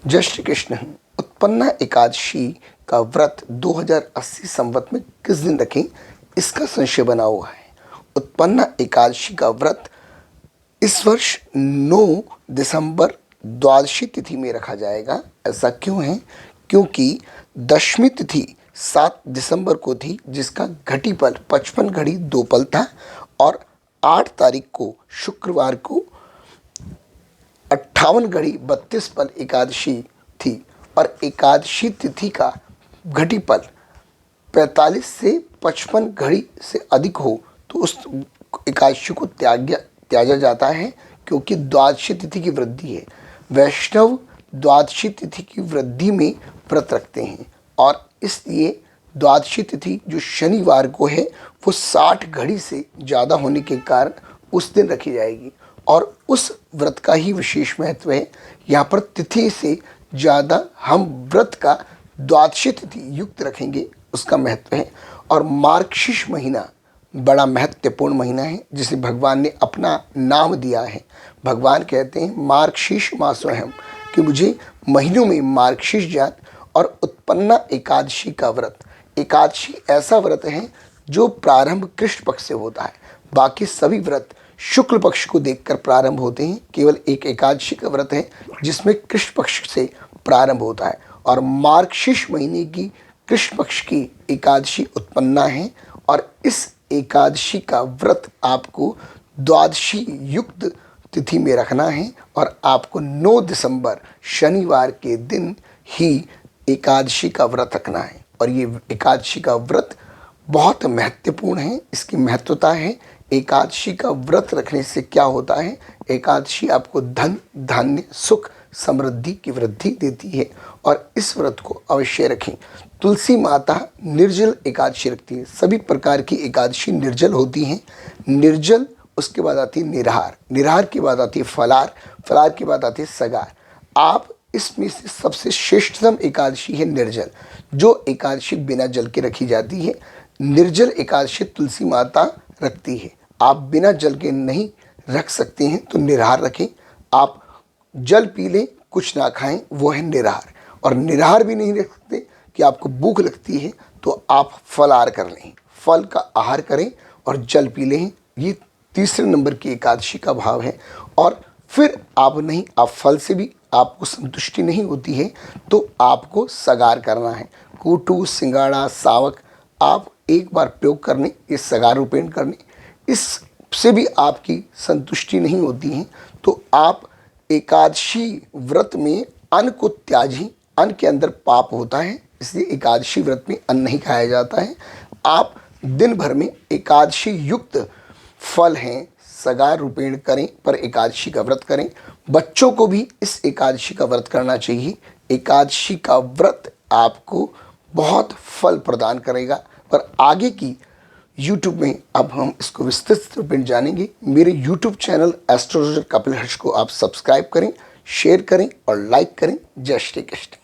जय श्री कृष्ण। उत्पन्ना एकादशी का व्रत 2080 संवत में किस दिन रखें, इसका संशय बना हुआ है। उत्पन्ना एकादशी का व्रत इस वर्ष 9 दिसंबर द्वादशी तिथि में रखा जाएगा। ऐसा क्यों है? क्योंकि दशमी तिथि 7 दिसंबर को थी, जिसका घटी पल 55 घड़ी 2 पल था, और 8 तारीख को शुक्रवार को 58 घड़ी 32 पल एकादशी थी, और एकादशी तिथि का घटी पल 45 से 55 घड़ी से अधिक हो तो उस एकादशी को त्याजा जाता है, क्योंकि द्वादशी तिथि की वृद्धि है। वैष्णव द्वादशी तिथि की वृद्धि में व्रत रखते हैं, और इसलिए द्वादशी तिथि जो शनिवार को है वो 60 घड़ी से ज़्यादा होने के कारण उस दिन रखी जाएगी, और उस व्रत का ही विशेष महत्व है। यहाँ पर तिथि से ज़्यादा हम व्रत का द्वादशी तिथि युक्त रखेंगे, उसका महत्व है। और मार्गशीर्ष महीना बड़ा महत्वपूर्ण महीना है, जिसे भगवान ने अपना नाम दिया है। भगवान कहते हैं मार्गशीर्ष मासोहम, कि मुझे महीनों में मार्गशीर्ष जात। और उत्पन्ना एकादशी का व्रत, एकादशी ऐसा व्रत है जो प्रारंभ कृष्ण पक्ष से होता है। बाकी सभी व्रत शुक्ल पक्ष को देखकर प्रारंभ होते हैं। केवल एक एकादशी का व्रत है जिसमें कृष्ण पक्ष से प्रारंभ होता है, और मार्गशीर्ष महीने की कृष्ण पक्ष की एकादशी उत्पन्ना है। और इस एकादशी का व्रत आपको द्वादशी युक्त तिथि में रखना है, और आपको 9 दिसंबर शनिवार के दिन ही एकादशी का व्रत रखना है। और ये एकादशी का व्रत बहुत महत्वपूर्ण है। इसकी महत्वता है, एकादशी का व्रत रखने से क्या होता है। एकादशी आपको धन धान्य सुख समृद्धि की वृद्धि देती है, और इस व्रत को अवश्य रखें। तुलसी माता निर्जल एकादशी रखती है। सभी प्रकार की एकादशी निर्जल होती हैं। निर्जल, उसके बाद आती है निराहार, निराहार के बाद आती है फलार, फलार के बाद आती है सगार। आप इसमें से सबसे श्रेष्ठतम एकादशी है निर्जल, जो एकादशी बिना जल के रखी जाती है। निर्जल एकादशी तुलसी माता रखती है। आप बिना जल के नहीं रख सकते हैं तो निराहार रखें। आप जल पी लें, कुछ ना खाएं, वो है निराहार। और निराहार भी नहीं रख सकते कि आपको भूख लगती है तो आप फलाहार कर लें, फल का आहार करें और जल पी लें। ये तीसरे नंबर की एकादशी का भाव है। और फिर आप फल से भी आपको संतुष्टि नहीं होती है तो आपको सगार करना है। कूटू सिंगाड़ा सावक आप एक बार प्रयोग करने, ये सगार रूपेण करने, इससे भी आपकी संतुष्टि नहीं होती है तो आप एकादशी व्रत में अन्न को त्याजें। अन्न के अंदर पाप होता है, इसलिए एकादशी व्रत में अन्न नहीं खाया जाता है। आप दिन भर में एकादशी युक्त फल हैं सगार रूपेण करें, पर एकादशी का व्रत करें। बच्चों को भी इस एकादशी का व्रत करना चाहिए। एकादशी का व्रत आपको बहुत फल प्रदान करेगा। पर आगे की YouTube में अब हम इसको विस्तृत रूप में जानेंगे। मेरे YouTube चैनल एस्ट्रोलॉजर कपिल हर्ष को आप सब्सक्राइब करें, शेयर करें और लाइक करें। जय श्री कृष्ण।